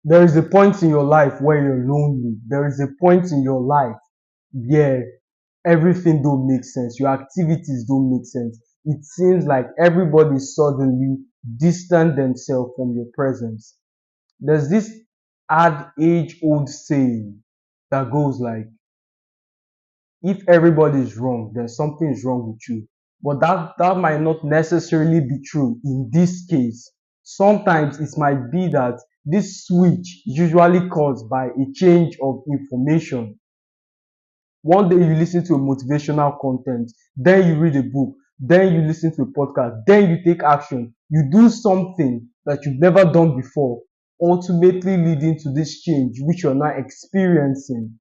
There is a point in your life where you're lonely. There is a point in your life where everything don't make sense. Your activities don't make sense. It seems like everybody suddenly distant themselves from your presence. There's this ad age old saying that goes like, if everybody is wrong, then something is wrong with you. But that might not necessarily be true in this case. Sometimes it might be that this switch is usually caused by a change of information. One day you listen to a motivational content, then you read a book, then you listen to a podcast, then you take action. You do something that you've never done before, ultimately leading to this change which you're now experiencing.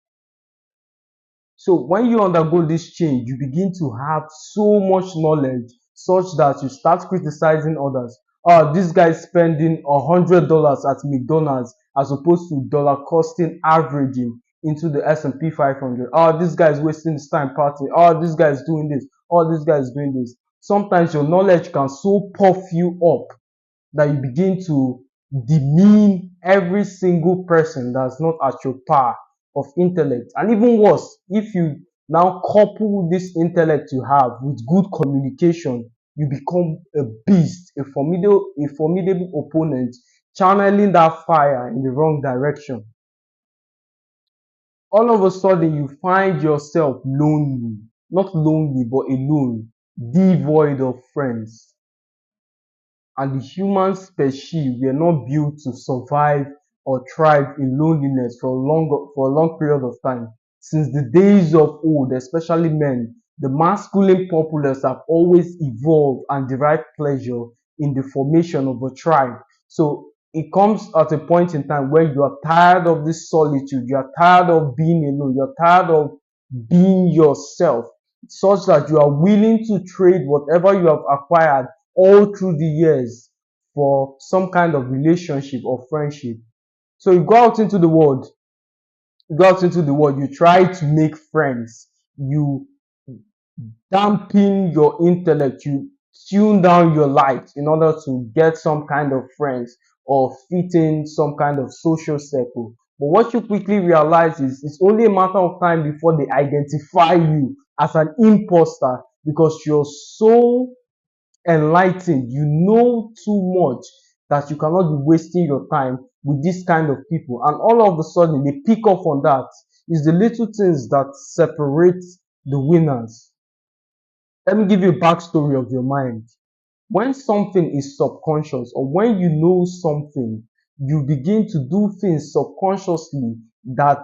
So when you undergo this change, you begin to have so much knowledge such that you start criticizing others. Oh, this guy is spending $100 at McDonald's as opposed to dollar costing averaging into the S&P 500. Oh, this guy is wasting his time partying. Oh, this guy is doing this. Oh, this guy is doing this. Sometimes your knowledge can so puff you up that you begin to demean every single person that's not at your par of intellect. And even worse, if you now couple this intellect you have with good communication, you become a beast, a formidable opponent, channeling that fire in the wrong direction. All of a sudden, you find yourself lonely, not lonely, but alone, devoid of friends. And the human species were not built to survive or thrive in loneliness for a long period of time. Since the days of old, especially men, the masculine populace have always evolved and derived pleasure in the formation of a tribe. So it comes at a point in time where you are tired of this solitude, you are tired of being alone, you're tired of being yourself, such that you are willing to trade whatever you have acquired all through the years for some kind of relationship or friendship. So you go out into the world, you try to make friends, you dampen your intellect, you tune down your light in order to get some kind of friends or fit in some kind of social circle. But what you quickly realize is it's only a matter of time before they identify you as an imposter because you're so enlightened, you know too much that you cannot be wasting your time with this kind of people. And all of a sudden, they pick up on that. It's the little things that separate the winners. Let me give you a backstory of your mind. When something is subconscious or when you know something, you begin to do things subconsciously that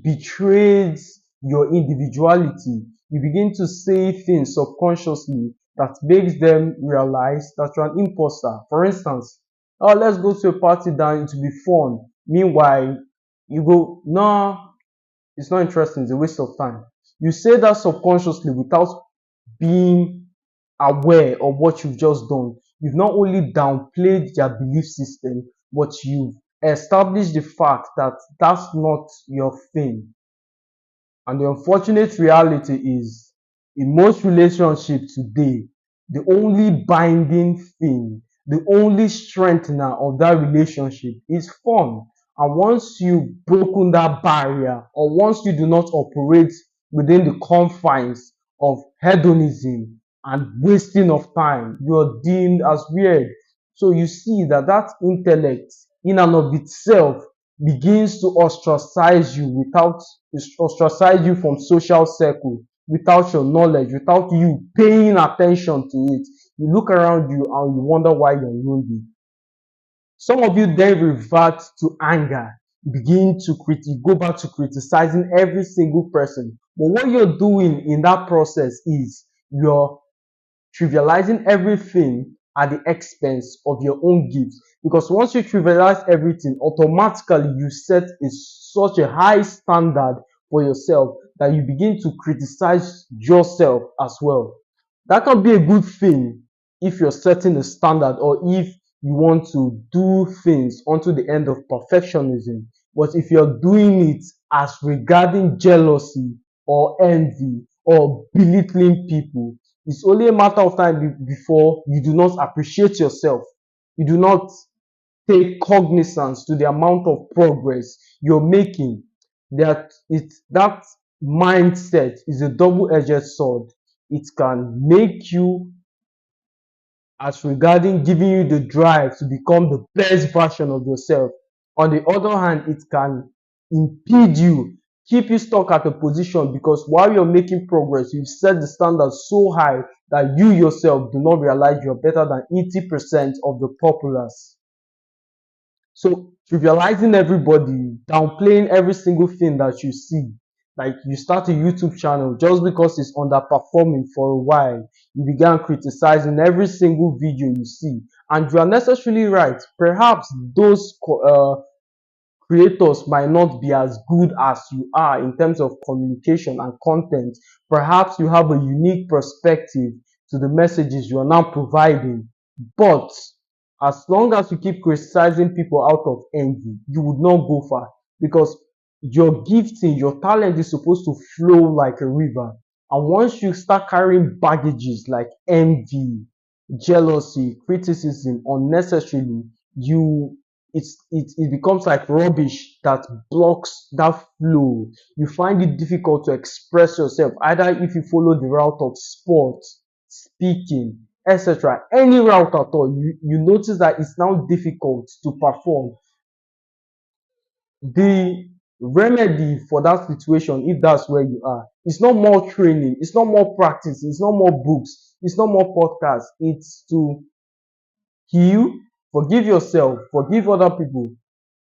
betrays your individuality. You begin to say things subconsciously that makes them realize that you're an imposter. For instance, oh, let's go to a party down to be fun. Meanwhile, you go, no, it's not interesting, it's a waste of time. You say that subconsciously without being aware of what you've just done. You've not only downplayed their belief system, but you've established the fact that that's not your thing. And the unfortunate reality is, in most relationships today, the only binding thing, the only strengthener of that relationship is fun. And once you've broken that barrier, or once you do not operate within the confines of hedonism and wasting of time, you're deemed as weird. So you see that that intellect in and of itself begins to ostracize you from social circle without your knowledge, without you paying attention to it. You look around you and you wonder why you're lonely. Some of you then revert to anger, begin to go back to criticizing every single person. But what you're doing in that process is you're trivializing everything at the expense of your own gifts. Because once you trivialize everything, automatically you set such a high standard for yourself that you begin to criticize yourself as well. That can be a good thing if you're setting a standard or if you want to do things unto the end of perfectionism. But if you're doing it as regarding jealousy or envy or belittling people, it's only a matter of time before you do not appreciate yourself. You do not take cognizance to the amount of progress you're making. That mindset is a double-edged sword. It can make you, as regarding giving you the drive to become the best version of yourself. On the other hand, it can impede you, keep you stuck at a position because while you're making progress, you've set the standard so high that you yourself do not realize you're better than 80% of the populace. So trivializing everybody, downplaying every single thing that you see. Like you start a YouTube channel just because it's underperforming for a while. You began criticizing every single video you see. And you are necessarily right. Perhaps those creators might not be as good as you are in terms of communication and content. Perhaps you have a unique perspective to the messages you are now providing. But as long as you keep criticizing people out of envy, you would not go far because your gifting, your talent is supposed to flow like a river. And once you start carrying baggages like envy, jealousy, criticism unnecessarily, you it becomes like rubbish that blocks that flow. You find it difficult to express yourself, either if you follow the route of sports, speaking, etc. Any route at all, you notice that it's now difficult to perform. The remedy for that situation, if that's where you are, it's not more training, it's not more practice, it's not more books, it's not more podcasts, it's to heal, forgive yourself, forgive other people.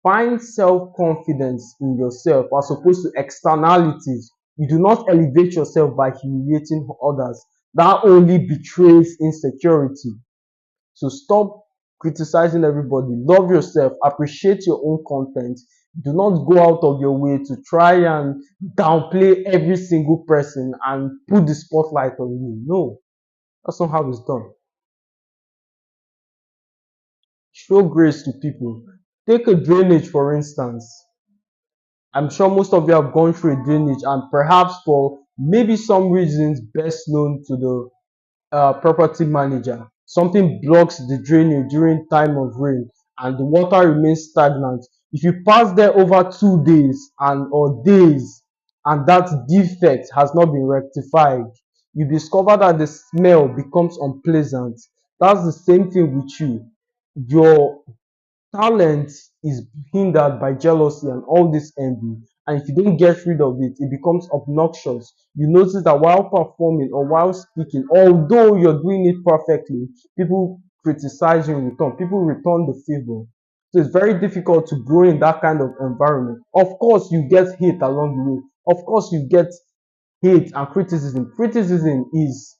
Find self-confidence in yourself as opposed to externalities. You do not elevate yourself by humiliating others. That only betrays insecurity. So stop criticizing everybody. Love yourself. Appreciate your own content. Do not go out of your way to try and downplay every single person and put the spotlight on you. No, that's not how it's done. Show grace to people. Take a drainage, for instance. I'm sure most of you have gone through a drainage, and perhaps for maybe some reasons best known to the property manager, something blocks the drainage during time of rain and the water remains stagnant. If you pass there over 2 days and or days and that defect has not been rectified, you discover that the smell becomes unpleasant. That's the same thing with you. Your talent is hindered by jealousy and all this envy. And if you don't get rid of it, it becomes obnoxious. You notice that while performing or while speaking, although you're doing it perfectly, people criticize you in return. People return the favor. So it's very difficult to grow in that kind of environment. Of course, you get hate along the way. Of course, you get hate and criticism. Criticism is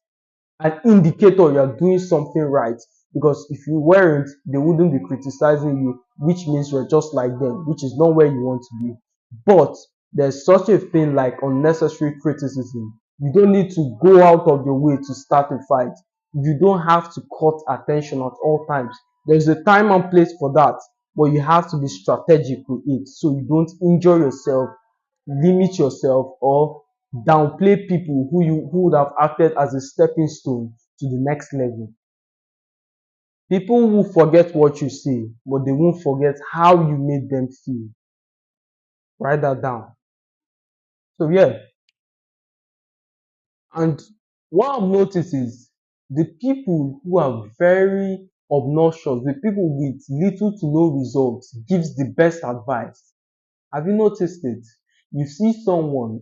an indicator you are doing something right, because if you weren't, they wouldn't be criticizing you, which means you're just like them, which is not where you want to be. But there's such a thing like unnecessary criticism. You don't need to go out of your way to start a fight. You don't have to cut attention at all times. There's a time and place for that, but you have to be strategic with it so you don't injure yourself, limit yourself, or downplay people who would have acted as a stepping stone to the next level. People will forget what you say, but they won't forget how you made them feel. Write that down. So yeah, and what I've noticed is the people who are very obnoxious, the people with little to no results, gives the best advice. Have you noticed it? You see someone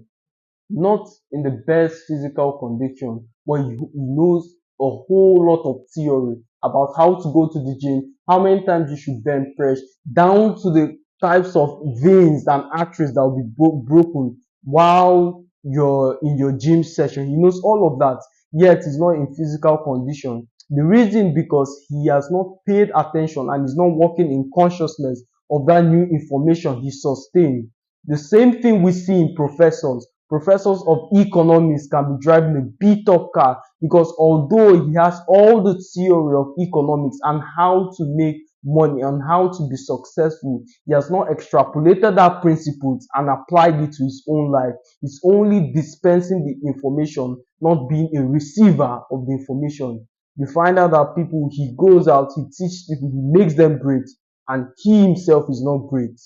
not in the best physical condition, but he knows a whole lot of theory about how to go to the gym, how many times you should bench press, down to the types of veins and arteries that will be broken while you're in your gym session. He knows all of that, yet he's not in physical condition. The reason because he has not paid attention and is not working in consciousness of that new information he sustained. The same thing we see in professors. Professors of economics can be driving a beat up car because although he has all the theory of economics and how to make money and how to be successful, he has not extrapolated that principles and applied it to his own life. He's only dispensing the information, not being a receiver of the information. You find out that people, he goes out, he teaches people, he makes them great, and he himself is not great.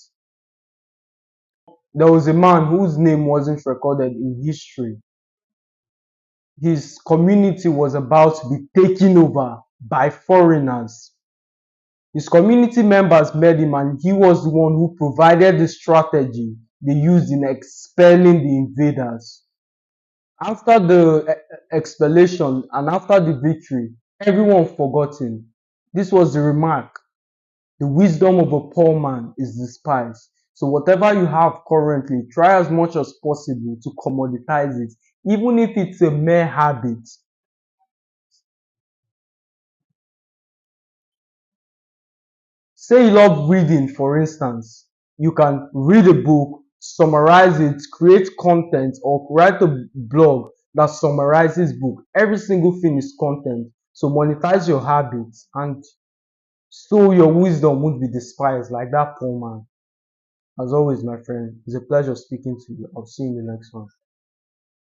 There was a man whose name wasn't recorded in history. His community was about to be taken over by foreigners. His community members met him, and he was the one who provided the strategy they used in expelling the invaders. After the expellation and after the victory, everyone forgot him. This was the remark: the wisdom of a poor man is despised. So whatever you have currently, try as much as possible to commoditize it, even if it's a mere habit. Say you love reading, for instance, you can read a book, summarize it, create content, or write a blog that summarizes book. Every single thing is content. So monetize your habits, and so your wisdom won't be despised like that poor man. As always, my friend, it's a pleasure speaking to you. I'll see you in the next one.